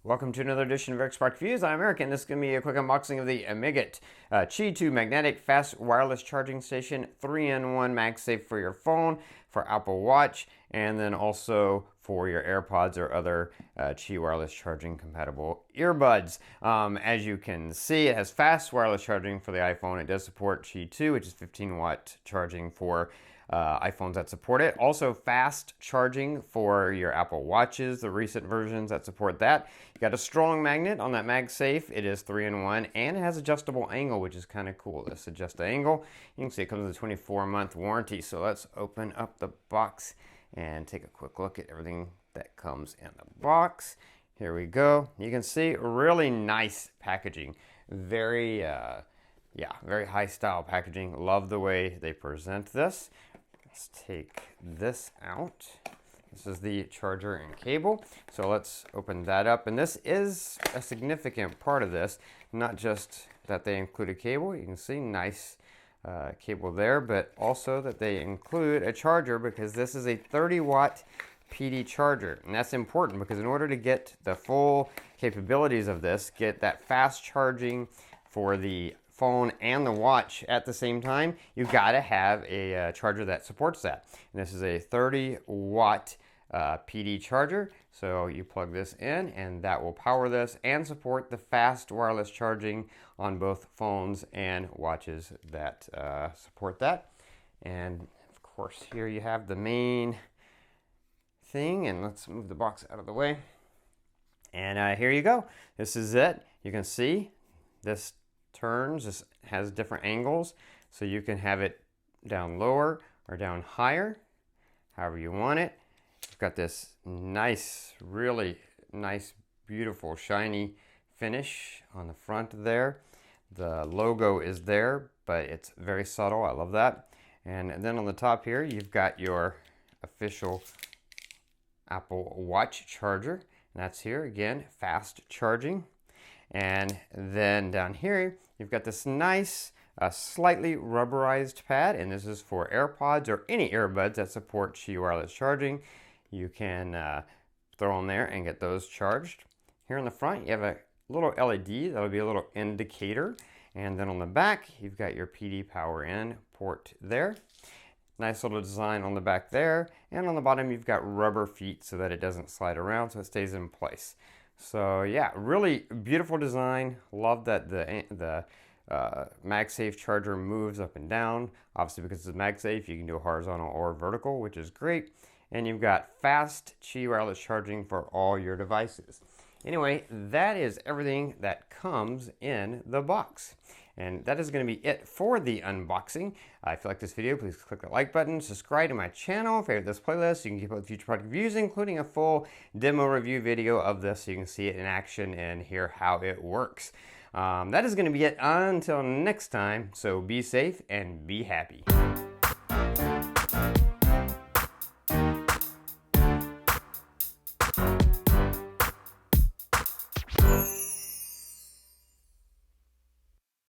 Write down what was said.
Welcome to another edition of Eric's Spark Reviews. I'm Eric, and this is going to be a quick unboxing of the Amegat Qi 2 Magnetic Fast Wireless Charging Station 3-in-1 MagSafe for your phone, for Apple Watch, and then also for your AirPods or other Qi wireless charging compatible earbuds. As you can see, it has fast wireless charging for the iPhone. It does support Qi 2, which is 15-watt charging for iPhones that support it. Also fast charging for your Apple Watches, the recent versions that support that. You got a strong magnet on that MagSafe. It is 3-in-1 and it has adjustable angle, which is kind of cool. This adjust the angle. You can see it comes with a 24-month warranty. So let's open up the box and take a quick look at everything that comes in the box. Here we go. You can see really nice packaging. Very high style packaging. Love the way they present this. Let's take this out. This is the charger and cable. So let's open that up. And this is a significant part of this. Not just that they include a cable. You can see nice cable there, but also that they include a charger, because this is a 30-watt PD charger. And that's important because in order to get the full capabilities of this, get that fast charging for the phone and the watch at the same time, you've got to have a charger that supports that. And this is a 30-watt PD charger. So you plug this in and that will power this and support the fast wireless charging on both phones and watches that support that. And of course, here you have the main thing, and let's move the box out of the way. And here you go. This is it. You can see this turns. This has different angles, so you can have it down lower or down higher, however you want it. You've got this nice, really nice, beautiful, shiny finish on the front there. The logo is there, but it's very subtle. I love that. And then on the top here, you've got your official Apple Watch charger. And that's here again, fast charging. And then down here, you've got this nice, slightly rubberized pad, and this is for AirPods or any earbuds that support Qi wireless charging. You can throw on there and get those charged. Here in the front, you have a little LED, that'll be a little indicator. And then on the back, you've got your PD power in port there. Nice little design on the back there. And on the bottom, you've got rubber feet so that it doesn't slide around, so it stays in place. So yeah, really beautiful design. Love that the MagSafe charger moves up and down. Obviously, because it's MagSafe, you can do horizontal or vertical, which is great. And you've got fast Qi wireless charging for all your devices. Anyway, that is everything that comes in the box. And that is going to be it for the unboxing. If you like this video, please click the like button, subscribe to my channel, favorite this playlist so you can keep up with future product reviews, including a full demo review video of this so you can see it in action and hear how it works. That is going to be it until next time, so be safe and be happy.